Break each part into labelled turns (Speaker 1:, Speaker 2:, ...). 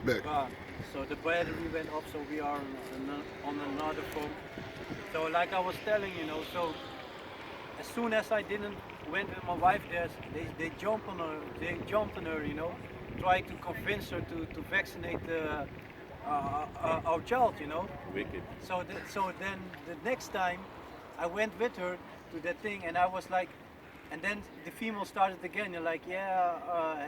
Speaker 1: Back.
Speaker 2: So the battery went off, so we are on another phone. So like I was telling so as soon as I didn't went with my wife there, they jumped on her, tried to convince her to vaccinate our child.
Speaker 3: Wicked.
Speaker 2: So then the next time I went with her to that thing, and I was like, and then the female started again. You're like, yeah,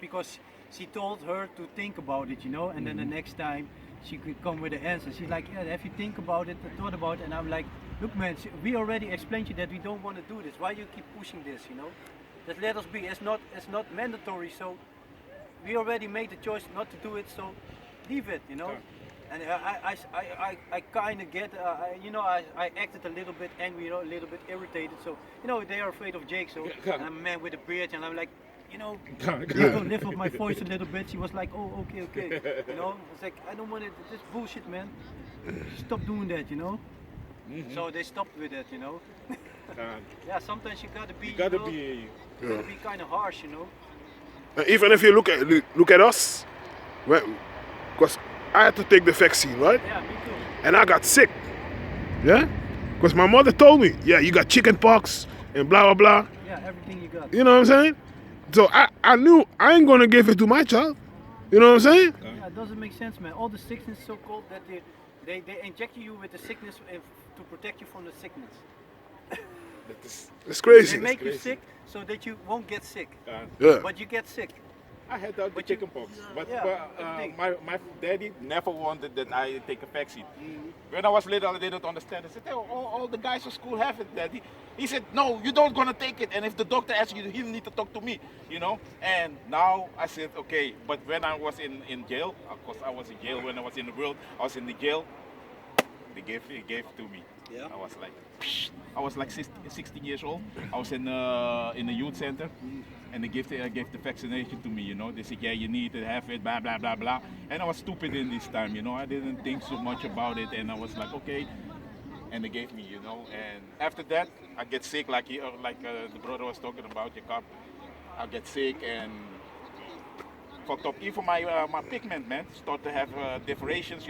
Speaker 2: because she told her to think about it. And then the next time she could come with the answer. She's like, yeah, have you think about it, thought about it? And I'm like, look, man, we already explained to you that we don't want to do this. Why you keep pushing this? Just let us be. It's not mandatory. So we already made the choice not to do it. So leave it. And I kind of get, I acted a little bit angry, a little bit irritated. So, they are afraid of Jake. So I'm a man with a beard, and I'm like, lift up my voice a little bit. She was like, oh, okay. It's like, I don't want it. This bullshit, man. Stop doing that. So they stopped with that. Yeah, sometimes you gotta be, you gotta be kind of harsh.
Speaker 1: Even if you look at us, because I had to take the vaccine, right?
Speaker 2: Yeah, me too.
Speaker 1: And I got sick. Yeah? Because my mother told me, yeah, you got chicken pox and blah, blah, blah.
Speaker 2: Yeah, everything you got.
Speaker 1: You know what I'm saying? So I knew I ain't going to give it to my child. You know what I'm saying?
Speaker 2: Yeah, it doesn't make sense, man. All the sickness so-called that they inject you with the sickness to protect you from the sickness.
Speaker 1: It's crazy.
Speaker 2: They make you sick so that you won't get sick.
Speaker 1: Yeah.
Speaker 2: But you get sick.
Speaker 3: I had the chicken pox, but
Speaker 2: everything.
Speaker 3: my daddy never wanted that I take a vaccine. When I was little, I didn't understand. I said, "Hey, all the guys at school have it, daddy." He said, "No, you don't gonna take it. And if the doctor asks you, he need to talk to me, And now I said, okay. But when I was in jail, of course I was in jail. When I was in the world, I was in the jail. They gave it to me.
Speaker 2: Yeah.
Speaker 3: I was like, psh. I was like 16 years old. I was in the youth center, and they gave the vaccination to me. They said, yeah, you need to have it, blah blah blah blah. And I was stupid in this time. I didn't think so much about it, and I was like, okay. And they gave me. And after that, I get sick, like the brother was talking about, Jacob. I get sick and fucked up. Even my pigment, man, start to have differentiations,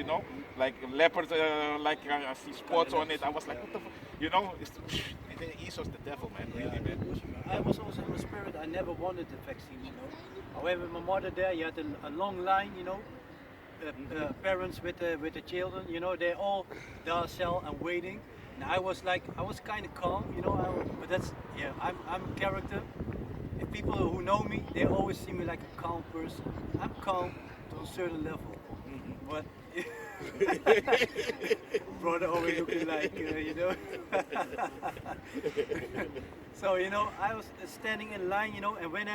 Speaker 3: like leopards, I see spots on it. I was like, what the fuck, it's the ease of the devil, man, really, man.
Speaker 2: I was also in the spirit. I never wanted the vaccine. However, my mother there, you had a long line. Parents with the children. They're all docile and waiting. And I was kind of calm. But that's I'm a character. If people who know me, they always see me like a calm person. I'm calm to a certain level, but brother always looking like So I was standing in line, and when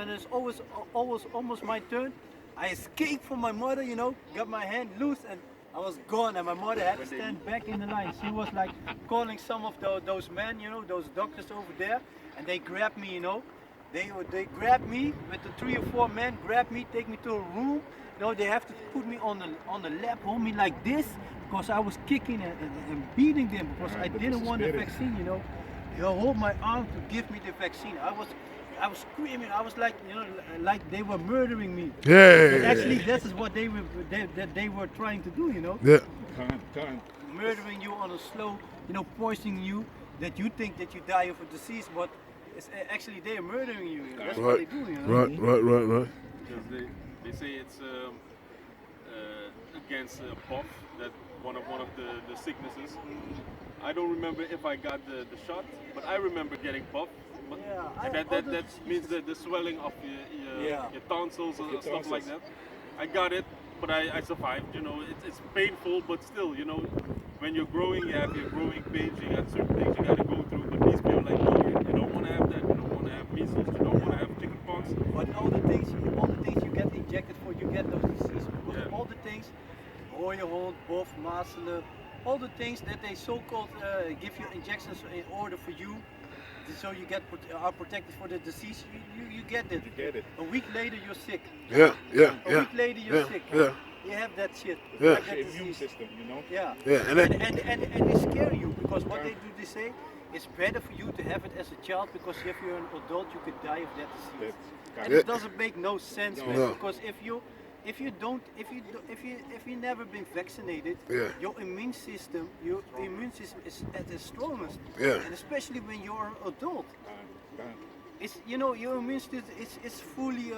Speaker 2: it's always almost my turn, I escaped from my mother, got my hand loose, and I was gone, and my mother had to stand back in the line. She was like calling some of those men, those doctors over there, and they grabbed me, They grabbed me with the 3 or 4 men, grabbed me, take me to a room. They have to put me on the lap, hold me like this, because I was kicking and beating them because I didn't want the vaccine. They hold my arm to give me the vaccine. I was screaming. I was like, like they were murdering me.
Speaker 1: Yeah.
Speaker 2: But actually, this is what they were trying to do.
Speaker 1: Yeah.
Speaker 3: Can't.
Speaker 2: Murdering you on a slow, poisoning you that you think that you die of a disease, but it's actually they're murdering you. That's what they do.
Speaker 1: Right.
Speaker 4: Because they say it's against POF, that one of the sicknesses. I don't remember if I got the shot, but I remember getting POF. But that means the swelling of your tonsils or stuff like that. I got it, but I survived. It's painful, but still, when you're growing, you have your growing pains. You got certain things you got to go through. But these people like, no, you don't want to have that. You don't want to have measles. You don't want to have chickenpox.
Speaker 2: But all the things you get injected for, you get those diseases. All the things, hooiehond, bof, mazelen, all the things that they so-called give you injections in order for you. So you are protected for the disease. You get it.
Speaker 3: You get it.
Speaker 2: A week later you're sick.
Speaker 1: Yeah.
Speaker 2: A week later you're sick.
Speaker 1: Yeah.
Speaker 2: You have that shit.
Speaker 1: Yeah.
Speaker 2: Like that
Speaker 3: Your immune
Speaker 2: disease.
Speaker 3: system,
Speaker 2: Yeah.
Speaker 1: And
Speaker 2: they scare you because what they say, it's better for you to have it as a child because if you're an adult you could die of that disease. And it doesn't make no sense, man.
Speaker 1: No.
Speaker 2: Because if you don't, if you never been vaccinated,
Speaker 1: Yeah.
Speaker 2: your immune system is at its strongest.
Speaker 1: Yeah.
Speaker 2: And especially when you're an adult,
Speaker 3: Kan.
Speaker 2: it's your immune system is fully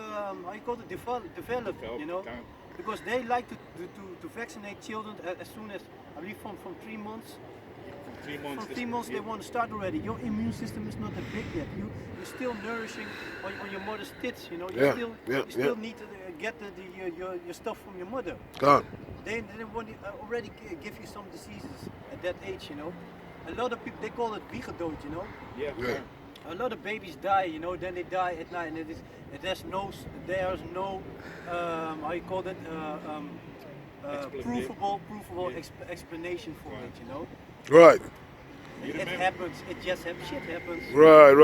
Speaker 2: how you call it developed. You know,
Speaker 3: Kan.
Speaker 2: because they like to vaccinate children as soon as I believe from 3 months.
Speaker 3: 3 months.
Speaker 2: From 3 months they want to start already. Your immune system is not that big yet. You're still nourishing on your mother's tits. You know, you still need to get your stuff from your mother.
Speaker 1: Kan.
Speaker 2: They want to already give you some diseases at that age. You know, a lot of people they call it wiegedood. You know,
Speaker 3: Yeah.
Speaker 1: Yeah.
Speaker 3: Kan.
Speaker 2: a lot of babies die. You know, then they die at night, and there's no how you call it provable explanation for it. You know.
Speaker 1: Right.
Speaker 3: You
Speaker 2: It
Speaker 3: remember?
Speaker 2: happens. It just happens. Shit happens.
Speaker 1: Right.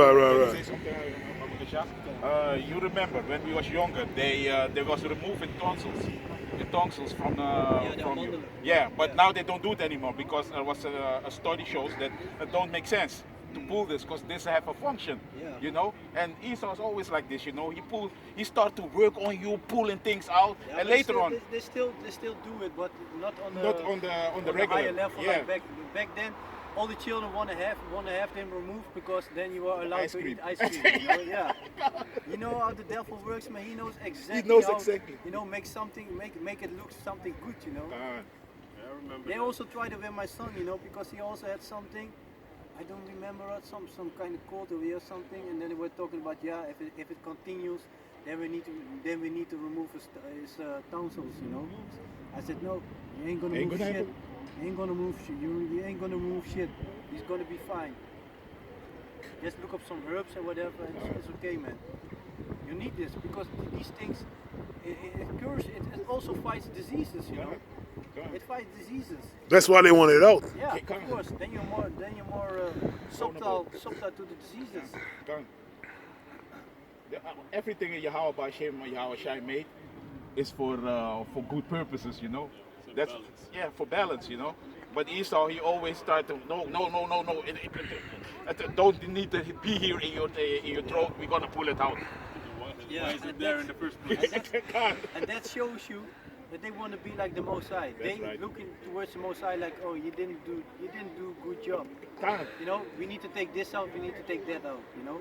Speaker 3: Say something, Mamugasha? You remember when we was younger, they was removing tonsils from
Speaker 2: they're
Speaker 3: from you.
Speaker 2: modeling.
Speaker 3: Yeah, but
Speaker 2: Yeah.
Speaker 3: now they don't do it anymore because there was a study shows that it don't make sense to pull this because this have a function.
Speaker 2: Yeah.
Speaker 3: You know, and Esau's always like this. You know, he start to work on you, pulling things out,
Speaker 2: Yeah,
Speaker 3: and
Speaker 2: but
Speaker 3: later on,
Speaker 2: they still do it, but not on the
Speaker 3: not on the regular.
Speaker 2: higher level
Speaker 3: Yeah.
Speaker 2: like back then. All the children want to have them removed because then you are allowed
Speaker 3: Ice
Speaker 2: to
Speaker 3: cream.
Speaker 2: eat ice cream. You know? Yeah. You know how the devil works, man. He knows exactly.
Speaker 3: knows
Speaker 2: how,
Speaker 3: exactly.
Speaker 2: You know, make it look something good. You know.
Speaker 3: Uh,
Speaker 4: Yeah, I remember.
Speaker 2: They
Speaker 4: that.
Speaker 2: also tried it with my son, you know, because he also had something. I don't remember what, some kind of cold or something, and then they were talking about if it continues, then we need to remove his tonsils, you know. I said no, you ain't gonna
Speaker 3: Ain't
Speaker 2: move
Speaker 3: gonna
Speaker 2: shit.
Speaker 3: happen.
Speaker 2: You ain't gonna move shit. You ain't gonna move shit. He's gonna be fine. Just look up some herbs and whatever, and it's okay, man. You need this because these things, it cures. It also fights diseases, you know. It fights diseases.
Speaker 1: That's why they want it out.
Speaker 2: Yeah,
Speaker 3: Okay, come
Speaker 2: of course. Then you're more subtle to the diseases.
Speaker 3: Done. Everything in Yahweh Shai made is for good purposes, you know. That's
Speaker 4: balance.
Speaker 3: yeah, for balance, you know. But Esau, he always started to no. It don't need to be here in your throat. We're gonna pull it out.
Speaker 2: Yeah,
Speaker 4: Why is it
Speaker 2: and
Speaker 4: there
Speaker 2: that's-
Speaker 4: in the first place?
Speaker 2: And that shows you that they want to be like the Most High. They
Speaker 3: right.
Speaker 2: looking towards the Most High like, oh, you didn't do good job.
Speaker 3: Can't.
Speaker 2: You know, we need to take this out. We need to take that out. You know,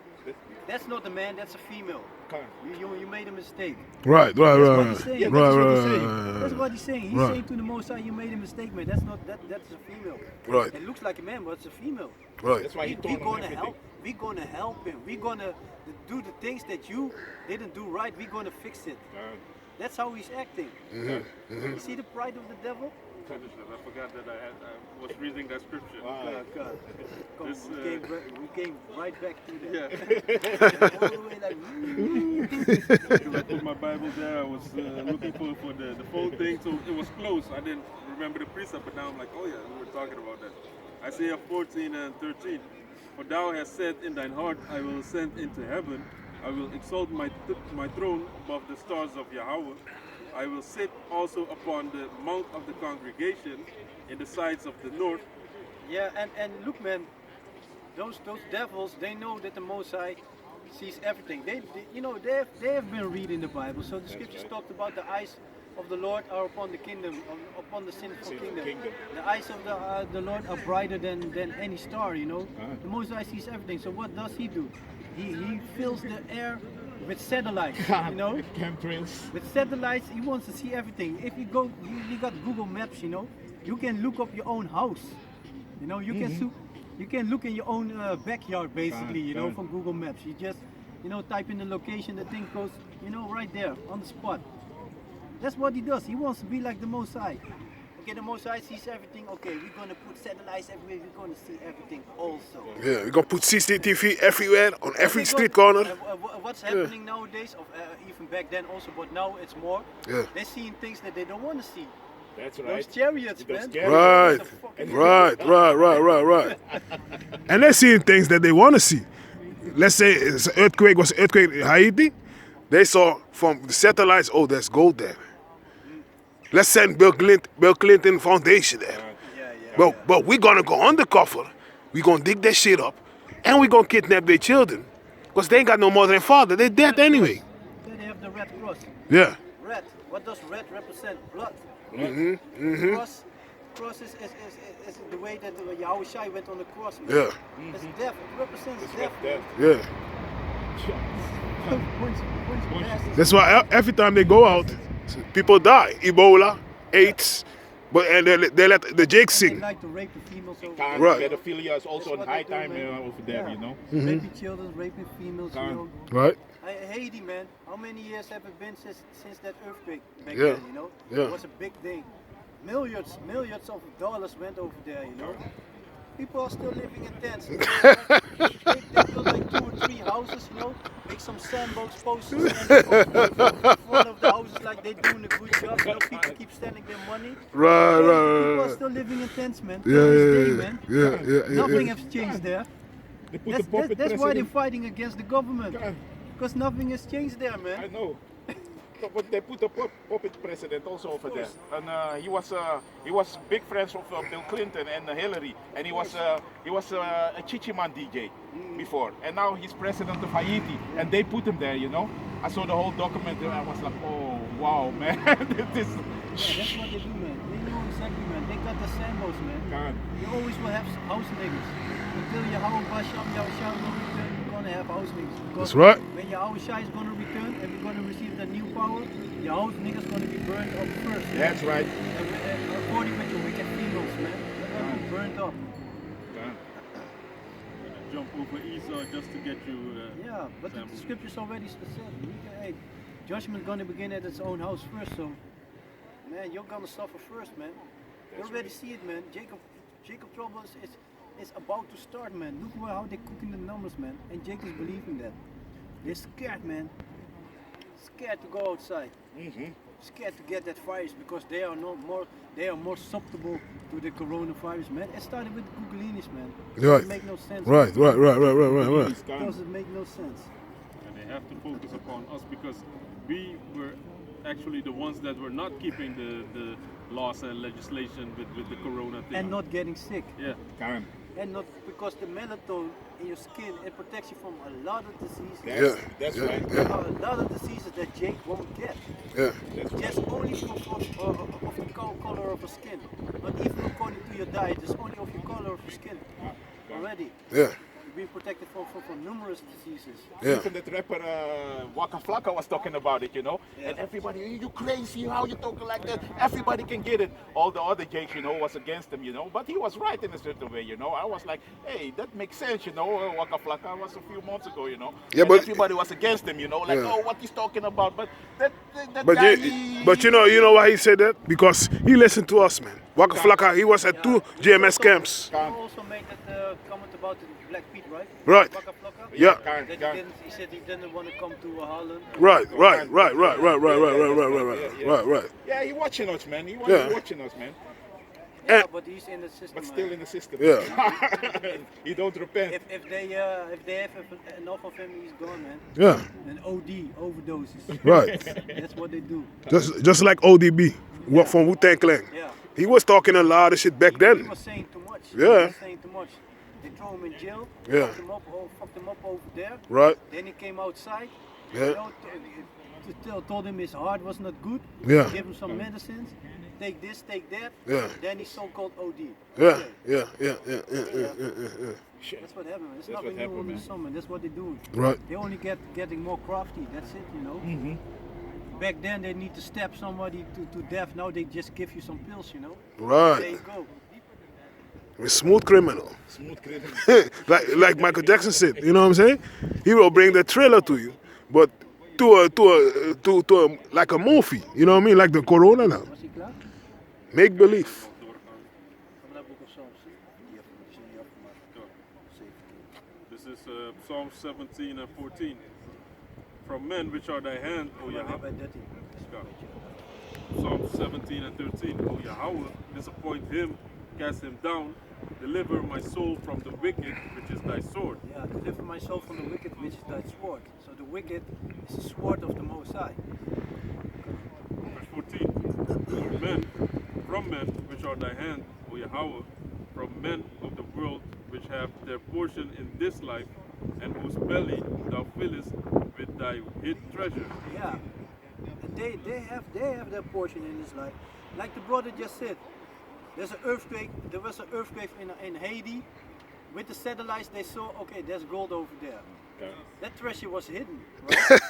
Speaker 2: that's not a man. That's a female.
Speaker 3: Can't.
Speaker 2: You made a mistake.
Speaker 1: Right.
Speaker 2: That's what
Speaker 1: Right.
Speaker 2: he's saying.
Speaker 1: Right.
Speaker 2: That's what he's
Speaker 1: Right.
Speaker 2: saying.
Speaker 1: Right.
Speaker 2: That's what he's saying. He's
Speaker 1: Right.
Speaker 2: saying to the Most High, you made a mistake, man. That's not that's a female.
Speaker 1: Right.
Speaker 2: It looks like a man, but it's a female.
Speaker 1: Right.
Speaker 3: That's why he
Speaker 2: We're
Speaker 3: told him
Speaker 2: gonna
Speaker 3: everything.
Speaker 2: help. We're gonna help him. We're gonna do the things that you didn't do right. We're gonna fix it. That's how he's acting. You see the pride of the devil?
Speaker 4: Finish that. I forgot that I was reading that scripture.
Speaker 2: God. Come,
Speaker 4: This,
Speaker 2: we came right back to that.
Speaker 4: Yeah.
Speaker 2: All the way like,
Speaker 4: Because I put my Bible there, I was looking for the phone thing, so it was close. I didn't remember the precept, but now I'm like, oh yeah, we were talking about that. Isaiah 14 and 13. For thou hast said in thine heart, I will ascend into heaven. I will exalt my throne above the stars of Yahweh. I will sit also upon the mount of the congregation in the sides of the north.
Speaker 2: yeah, and look, man, those devils, they know that the Most High sees everything. They have been reading the Bible, so the scriptures talked about the eyes of the Lord are upon the kingdom, upon the sinful kingdom. The eyes of the Lord are brighter than any star, you know. The Most High sees everything. So what does he do? He fills the air with satellites, you know.
Speaker 3: Chemtrails.
Speaker 2: With satellites, he wants to see everything. If you go, you got Google Maps, you know. You can look up your own house. You know, you can look in your own backyard, basically, you know, from Google Maps. You just, you know, type in the location, the thing goes, you know, right there on the spot. That's what he does. He wants to be like the Most High. Okay, the Most High sees everything. Okay, we're gonna put satellites everywhere. We're gonna see everything also.
Speaker 1: Yeah. We're gonna put CCTV everywhere on every
Speaker 2: Okay,
Speaker 1: street
Speaker 2: but,
Speaker 1: corner.
Speaker 2: what's happening nowadays, even back then also, but now it's more.
Speaker 1: Yeah.
Speaker 2: They're seeing things that they don't want to see.
Speaker 3: That's
Speaker 2: Those
Speaker 3: right.
Speaker 2: chariots,
Speaker 3: Those
Speaker 2: man.
Speaker 3: chariots.
Speaker 1: Right.
Speaker 2: That's a fucking-
Speaker 1: Right. And they're seeing things that they want to see. Let's say it's an earthquake in Haiti. They saw from the satellites, oh, there's gold there. Let's send Bill Clinton Foundation there. But we're gonna go undercover. We're gonna dig that shit up, and we're gonna kidnap their children, because they ain't got no mother and father. They're dead anyway.
Speaker 2: Then they have the Red Cross.
Speaker 1: Yeah.
Speaker 2: Red. what does red represent? Blood. Cross is the way that Yahweh Shai went on the cross, man.
Speaker 1: Yeah.
Speaker 2: It's death. It represents death.
Speaker 3: Death.
Speaker 1: Yeah.
Speaker 2: Bunch of bastards.
Speaker 1: That's why every time they go out, people die. Ebola, AIDS, but and they let the Jake
Speaker 2: They
Speaker 1: sing.
Speaker 2: like to rape the females over
Speaker 3: Can't.
Speaker 1: Right.
Speaker 3: Pedophilia is also
Speaker 2: That's
Speaker 3: on
Speaker 2: what
Speaker 3: high
Speaker 2: they do,
Speaker 3: time
Speaker 2: man.
Speaker 3: over there, you know.
Speaker 2: Raping children, raping females, you
Speaker 3: Can't.
Speaker 2: know.
Speaker 1: Right?
Speaker 2: Haiti, man. How many years have it been since that earthquake back
Speaker 1: Yeah.
Speaker 2: then, you know?
Speaker 1: Yeah.
Speaker 2: It was a big thing. Millions of dollars went over there, you know? People are still living in tents. they build like 2 or 3 houses, you know? Make some sandbox posters in front of the houses like they're doing a good job. You know, people keep standing their money.
Speaker 1: Right,
Speaker 2: People
Speaker 1: right,
Speaker 2: are
Speaker 1: right.
Speaker 2: still living in tents, man.
Speaker 1: Yeah,
Speaker 2: To this day,
Speaker 1: yeah,
Speaker 2: man.
Speaker 1: yeah.
Speaker 2: Nothing has changed there.
Speaker 3: They put the puppet
Speaker 2: That's why they're
Speaker 3: president.
Speaker 2: fighting against the government.
Speaker 3: Can't.
Speaker 2: Because nothing has changed there,
Speaker 3: I
Speaker 2: man.
Speaker 3: know. But they put the puppet president also over there, and he was big friends of Bill Clinton and Hillary, and he was a Chichiman DJ before, and now he's president of Haiti, and they put him there, you know. I saw the whole document and I was like, oh wow, man, this.
Speaker 2: Yeah, that's what they do, man. They know exactly, man. They got the sandbox, man.
Speaker 3: Can't.
Speaker 2: You always will have house niggas. Until Yahweh Basham, Yahushua will return, you're gonna have house niggas. Because
Speaker 1: That's right.
Speaker 2: when Yahushua is gonna return and we're gonna receive the new power, your house niggas gonna be burned up first.
Speaker 3: That's right.
Speaker 2: And according with your wicked females, man, they're gonna be burned up.
Speaker 3: Can't.
Speaker 4: Jump over Esau just to get you.
Speaker 2: Yeah, but the
Speaker 4: Sam.
Speaker 2: scriptures already said, hey, judgment gonna begin at its own house first, so man, you're gonna suffer first, man. You already see it, man. Jacob trouble is about to start, man. Look how they're cooking the numbers, man. And Jacob's believing that. They're scared, man. Scared to go outside. Scared to get that virus because they are more susceptible to the coronavirus, man. It started with the Googleanis, man.
Speaker 1: Right.
Speaker 2: Doesn't make no sense.
Speaker 1: Right.
Speaker 2: Doesn't make no sense.
Speaker 4: And they have to focus upon us because we were actually the ones that were not keeping the laws and legislation with the corona thing.
Speaker 2: And not getting sick.
Speaker 4: Yeah.
Speaker 3: Can't.
Speaker 2: And not because the melatonin in your skin, it protects you from a lot of diseases.
Speaker 3: That's
Speaker 1: Yeah.
Speaker 3: right.
Speaker 2: There are a lot of diseases that Jake won't get.
Speaker 1: Yeah.
Speaker 2: Just only of the color of your skin. Not even according to your diet, it's only of your color of your skin. Already.
Speaker 1: Yeah.
Speaker 2: Being protected from numerous diseases.
Speaker 1: Yeah.
Speaker 3: Even that rapper Waka Flocka was talking about it, you know.
Speaker 2: Yeah.
Speaker 3: And everybody, you crazy, how you talking like that? Everybody can get it. All the other Jakes, you know, was against him, you know. But he was right in a certain way, you know. I was like, hey, that makes sense, you know. Waka Flocka was a few months ago, you know.
Speaker 1: Yeah,
Speaker 3: And
Speaker 1: but-
Speaker 3: everybody was against him, you know. Like,
Speaker 1: Yeah.
Speaker 3: oh, what he's talking about. But that
Speaker 1: But
Speaker 3: guy,
Speaker 1: you know why he said that? Because he listened to us, man. Waka Flocka, he was at 2 GMS camps.
Speaker 2: You also made that comment about the Black Pete, right?
Speaker 1: Right.
Speaker 2: Waka Flocka?
Speaker 1: Yeah.
Speaker 2: That he said he didn't want to come to Holland.
Speaker 1: Right.
Speaker 3: Yeah, he watching us, man. He
Speaker 1: Yeah.
Speaker 3: watching us, man.
Speaker 2: Yeah,
Speaker 1: And-
Speaker 2: but he's in the system.
Speaker 3: But still
Speaker 2: man.
Speaker 3: in the system.
Speaker 1: Yeah.
Speaker 3: He don't repent.
Speaker 2: If they have enough of him, he's gone, man.
Speaker 1: Yeah.
Speaker 2: And OD, overdoses.
Speaker 1: Right.
Speaker 2: That's what they do.
Speaker 1: Just like ODB, what from Wu-Tang Clan.
Speaker 2: Yeah.
Speaker 1: He was talking a lot of shit back
Speaker 2: He
Speaker 1: then.
Speaker 2: was saying too much.
Speaker 1: Yeah.
Speaker 2: He was saying too much. They threw him in jail.
Speaker 1: Yeah.
Speaker 2: Fucked him up over there.
Speaker 1: Right.
Speaker 2: Then he came outside.
Speaker 1: Yeah.
Speaker 2: You know, told him his heart was not good.
Speaker 1: Yeah.
Speaker 2: Gave him some medicines. Take this, take that.
Speaker 1: Yeah.
Speaker 2: Then he so-called OD.
Speaker 1: Yeah.
Speaker 2: That's what happened. It's
Speaker 3: That's what
Speaker 2: nothing new
Speaker 3: happened,
Speaker 2: under the
Speaker 3: man.
Speaker 2: sun, man. That's what they do.
Speaker 1: Right.
Speaker 2: They only getting more crafty. That's it, you know. Back then they need to stab somebody to death. Now they just give you some pills, you know. There
Speaker 1: Right.
Speaker 2: you go.
Speaker 1: A smooth criminal.
Speaker 3: Smooth criminal.
Speaker 1: like Michael Jackson said, you know what I'm saying? He will bring the thriller to you, but to a like a movie, you know what I mean? Like the Corona now.
Speaker 2: Was hij klaar?
Speaker 1: Make believe.
Speaker 2: Gaan we naar Book of Psalms? Die heb ik afgemaakt. 17.
Speaker 4: This is Psalm 17 and 14. From men which are thy hand, O
Speaker 2: Ja,
Speaker 4: Yahweh.
Speaker 2: bij 13.
Speaker 4: Psalm 17 and 13. O Yahweh, disappoint him, cast him down, deliver my soul from the wicked, which is thy sword.
Speaker 2: Yeah, deliver my soul from the wicked, which is thy sword. So the wicked is the sword of the Most High.
Speaker 4: Verse 14. From men which are thy hand, O Yahweh, from men of the world which have their portion in this life, and whose belly thou fillest with thy hid treasure.
Speaker 2: Yeah. And they have their portion in this life. Like the brother just said, there's an earthquake. There was an earthquake in Haiti. With the satellites, they saw, okay, there's gold over there.
Speaker 4: Okay.
Speaker 2: That treasure was hidden, right?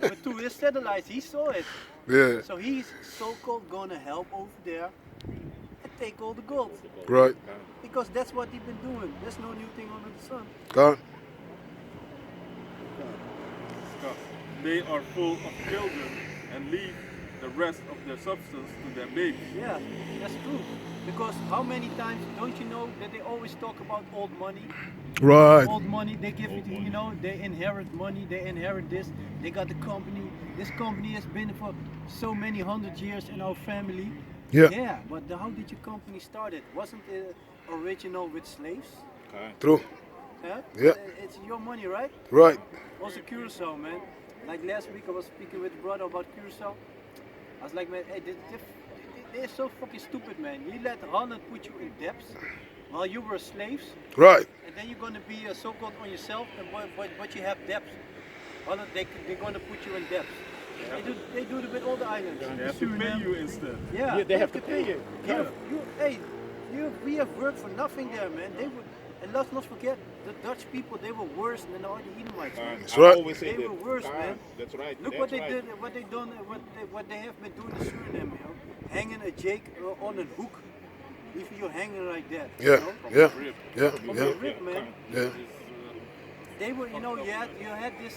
Speaker 2: But through his satellites, he saw it.
Speaker 1: Yeah.
Speaker 2: So he's so-called gonna help over there and take all the gold.
Speaker 1: Right.
Speaker 2: Because that's what he's been doing. There's no new thing under the sun.
Speaker 1: Gone.
Speaker 4: They are full of children and leave the rest of their substance to their babies.
Speaker 2: Yeah, that's true. Because how many times, don't you know that they always talk about old money?
Speaker 1: Right.
Speaker 2: Old money, they give it, you know, they inherit money, they inherit this, they got the company. This company has been for so many 100 years in our family.
Speaker 1: Yeah.
Speaker 2: Yeah, but how did your company started? Wasn't it original with slaves?
Speaker 1: True.
Speaker 2: Huh?
Speaker 1: Yeah.
Speaker 2: It's your money, right?
Speaker 1: Right.
Speaker 2: Also Curacao, man. Like last week I was speaking with a brother about Curacao. I was like, man, hey, they're so fucking stupid, man. You let Holland put you in debts while you were slaves,
Speaker 1: Right.
Speaker 2: and then you're gonna be so-called on yourself, and but you have debts. Holland, they're gonna put you in debts. They do it with all the islands.
Speaker 4: They have to pay
Speaker 2: Suriname.
Speaker 4: you instead.
Speaker 2: Yeah,
Speaker 3: Yeah, they have to pay you.
Speaker 2: We have worked for nothing there, man. They would, and let's not forget, the Dutch people, they were worse than all the Edomites. Man.
Speaker 1: That's right.
Speaker 3: I always say
Speaker 2: They
Speaker 3: that.
Speaker 2: were worse, man.
Speaker 3: That's right.
Speaker 2: Look
Speaker 3: that's
Speaker 2: what they
Speaker 3: right.
Speaker 2: did, what they have been doing in Suriname, you know, hanging a Jake on a hook, if you're hanging like that.
Speaker 1: Yeah.
Speaker 2: You know?
Speaker 1: Yeah.
Speaker 4: Rib.
Speaker 1: Yeah.
Speaker 2: From
Speaker 1: Yeah.
Speaker 2: the rib, man.
Speaker 1: Yeah.
Speaker 2: They were, you know, you had this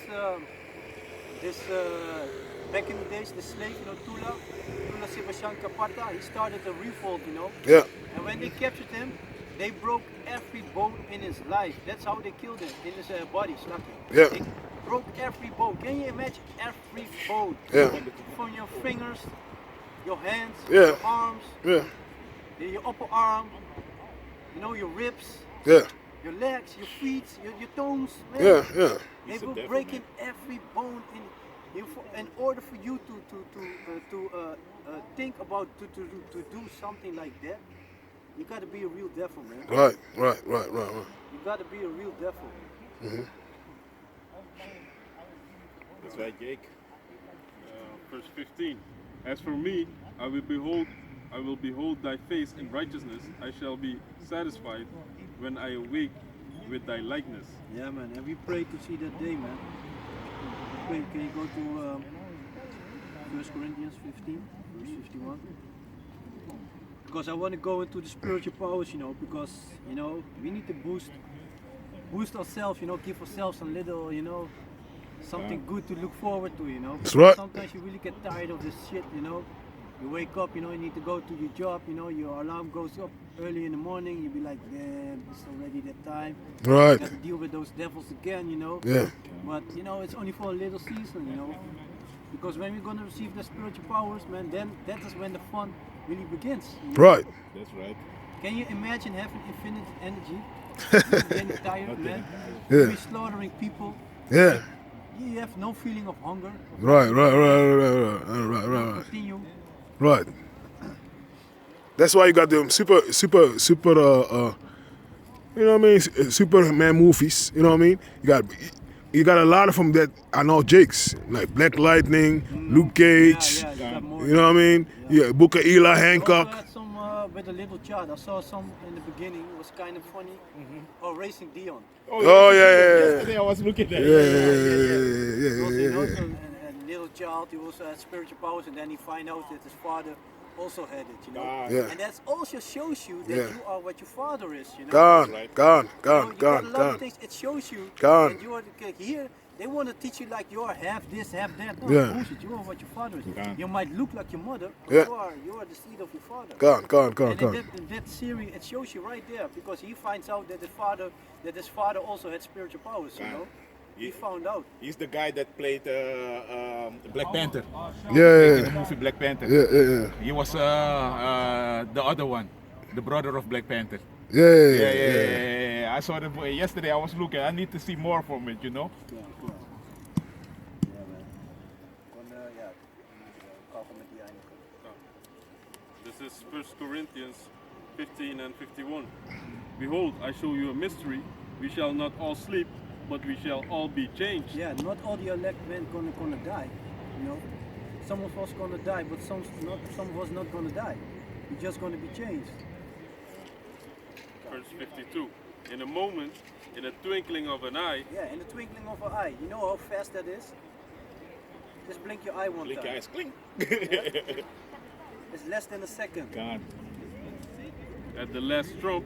Speaker 2: back in the days, the slave, you know, Tula Sebastian Kapata. He started a revolt, you know.
Speaker 1: Yeah.
Speaker 2: And when they captured him, they broke every bone in his life. That's how they killed him, in his body, Slaki.
Speaker 1: Yeah.
Speaker 2: They broke every bone. Can you imagine every bone?
Speaker 1: Yeah.
Speaker 2: From your fingers, your hands,
Speaker 1: Yeah.
Speaker 2: your arms,
Speaker 1: Yeah.
Speaker 2: your upper arm, you know, your ribs,
Speaker 1: Yeah.
Speaker 2: your legs, your feet, your toes. Man.
Speaker 1: Yeah. Yeah.
Speaker 2: They
Speaker 3: He's a
Speaker 2: were
Speaker 3: devil,
Speaker 2: breaking every bone in order for you to think about to do something like that. You gotta be a real devil, man.
Speaker 1: Right. Right. Right. Right. Right.
Speaker 2: You gotta be a real devil.
Speaker 3: That's right, Jake.
Speaker 4: Verse 15. As for me, I will behold thy face in righteousness. I shall be satisfied when I awake with thy likeness.
Speaker 2: Yeah, man. And we pray to see that day, man. Pray, can you go to 1 Corinthians 15, verse 51? Because I want to go into the spiritual powers, you know, because, you know, we need to boost ourselves, you know, give ourselves a little, you know, something good to look forward to, you know.
Speaker 1: That's right.
Speaker 2: Sometimes you really get tired of this shit, you know. You wake up, you know, you need to go to your job, you know, your alarm goes up early in the morning, you be like, damn, it's already that time. You
Speaker 1: Right.
Speaker 2: got to deal with those devils again, you know.
Speaker 1: Yeah.
Speaker 2: But, you know, it's only for a little season, you know. Because when we're going to receive the spiritual powers, man, then that is when the fun really begins. You know?
Speaker 1: Right.
Speaker 3: That's right.
Speaker 2: Can you imagine having infinite energy? Getting tired, man.
Speaker 1: Yeah.
Speaker 2: You're slaughtering people.
Speaker 1: Yeah.
Speaker 2: You have no feeling of hunger.
Speaker 1: Right. Right. Right. Right. Right. Right. Right.
Speaker 2: Continue.
Speaker 1: Right. That's why you got them super, you know what I mean? Superman movies. You know what I mean? You got a lot of them that are now Jakes, like Black Lightning, Luke Cage.
Speaker 2: Yeah, you got more.
Speaker 1: You know what I mean? Yeah, Booker Eli
Speaker 2: I also
Speaker 1: Hancock.
Speaker 2: had some with a little child. I saw some in the beginning. It was kind of funny. Oh, Racing Dion.
Speaker 1: Oh yeah,
Speaker 3: Yesterday I was looking at
Speaker 1: yeah,
Speaker 3: it.
Speaker 2: Also,
Speaker 1: yeah,
Speaker 2: you know,
Speaker 1: yeah.
Speaker 2: so a little child, he also had spiritual powers, and then he find out that his father also had it, you know.
Speaker 1: Yeah.
Speaker 2: And that also shows you that
Speaker 1: Yeah.
Speaker 2: you are what your father is, you know.
Speaker 1: Gone,
Speaker 3: Right.
Speaker 1: gone,
Speaker 2: You
Speaker 1: gone,
Speaker 2: got a
Speaker 1: gone,
Speaker 2: lot of
Speaker 1: gone.
Speaker 2: things. It shows you
Speaker 1: Gone.
Speaker 2: that you are here. They want to teach you like you are half this, half that. No,
Speaker 1: Yeah.
Speaker 2: bullshit. You are what your father is.
Speaker 3: Gone.
Speaker 2: You might look like your mother, but
Speaker 1: Yeah.
Speaker 2: you are the seed of your father.
Speaker 1: Gone, gone, gone,
Speaker 2: And
Speaker 1: gone.
Speaker 2: in that series, it shows you right there because he finds out that his father also had spiritual powers. You
Speaker 3: Gone.
Speaker 2: know, he found out.
Speaker 3: He's the guy that played Black Panther.
Speaker 1: Yeah,
Speaker 3: In the
Speaker 1: yeah,
Speaker 3: movie Black Panther.
Speaker 1: yeah, yeah,
Speaker 3: He was the other one, the brother of Black Panther.
Speaker 1: yeah,
Speaker 3: I saw the yesterday. I was looking. I need to see more from it. You know.
Speaker 2: Yeah, man. Kappen met die eindigen.
Speaker 4: This is 1 Corinthians 15 and 51. Behold, I show you a mystery. We shall not all sleep, but we shall all be changed.
Speaker 2: Yeah, not all the elect men gonna die, you know. Some of us gonna die, but some of us not gonna die. We're just gonna be changed.
Speaker 4: Verse 52. In a moment, in a twinkling of an eye,
Speaker 2: Yeah, in the twinkling of an eye. You know how fast that is? Just blink your eye one
Speaker 3: Blink
Speaker 2: time.
Speaker 3: your eyes, clink.
Speaker 2: It's less than a second.
Speaker 3: God.
Speaker 4: at the last trump,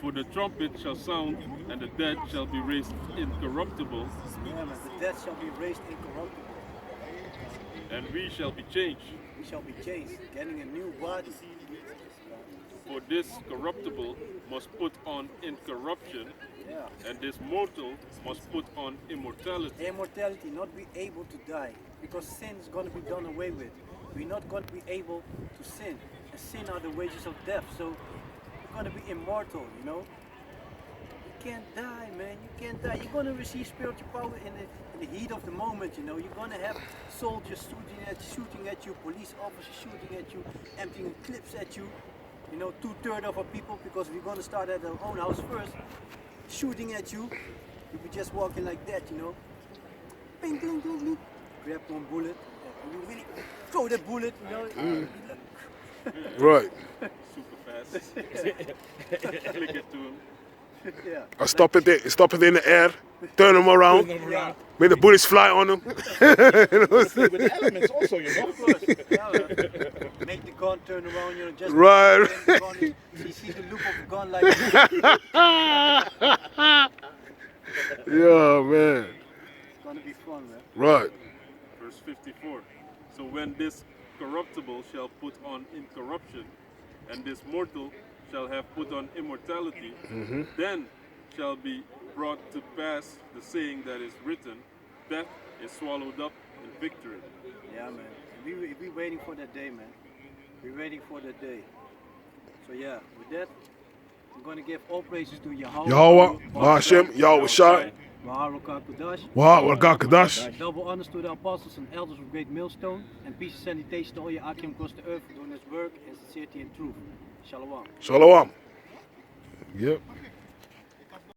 Speaker 4: for the trumpet shall sound, and the dead shall be raised incorruptible,
Speaker 2: Yeah, man. The dead shall be raised incorruptible.
Speaker 4: and we shall be changed.
Speaker 2: We shall be changed, getting a new body.
Speaker 4: For this corruptible must put on incorruption,
Speaker 2: Yeah.
Speaker 4: and this mortal must put on immortality.
Speaker 2: Immortality, not be able to die, because sin is going to be done away with. We're not going to be able to sin, and sin are the wages of death. So we're going to be immortal, you know. You can't die, man. You can't die. You're going to receive spiritual power in the heat of the moment, you know. You're going to have soldiers shooting at you, police officers shooting at you, emptying clips at you. You know, 2/3 of our people, because we're going to start at our own house first, shooting at you. You'll be just walking like that, you know. Bing, bing, bing, bing. Grab one bullet, and you really throw that bullet, you know.
Speaker 1: Right.
Speaker 4: Super fast. Click it to him.
Speaker 2: Yeah.
Speaker 1: I stop it in the air, turn them around,
Speaker 2: Yeah.
Speaker 1: make the bullets fly on them.
Speaker 3: With the elements also, you know.
Speaker 2: Yeah, make the gun turn around, you know, just
Speaker 1: Right.
Speaker 2: the gun, you see the loop of the gun like this.
Speaker 1: Yeah, man.
Speaker 2: It's gonna be fun, man.
Speaker 1: Right.
Speaker 4: Verse 54. So when this corruptible shall put on incorruption, and this mortal shall have put on immortality, then shall be brought to pass the saying that is written, death is swallowed up in victory.
Speaker 2: Yeah, man. We waiting for that day, man. We're waiting for that day. So yeah, with that, I'm gonna give all praises to Yahweh.
Speaker 1: Yahweh, Hashem, Yahweh Shai, Wah, Kadash.
Speaker 2: Double honors to the apostles and elders of Great Millstone, and peace and salutation to all your Akim across the earth for doing this work in sincerity and truth. Shalom.
Speaker 1: Shalom. Yep.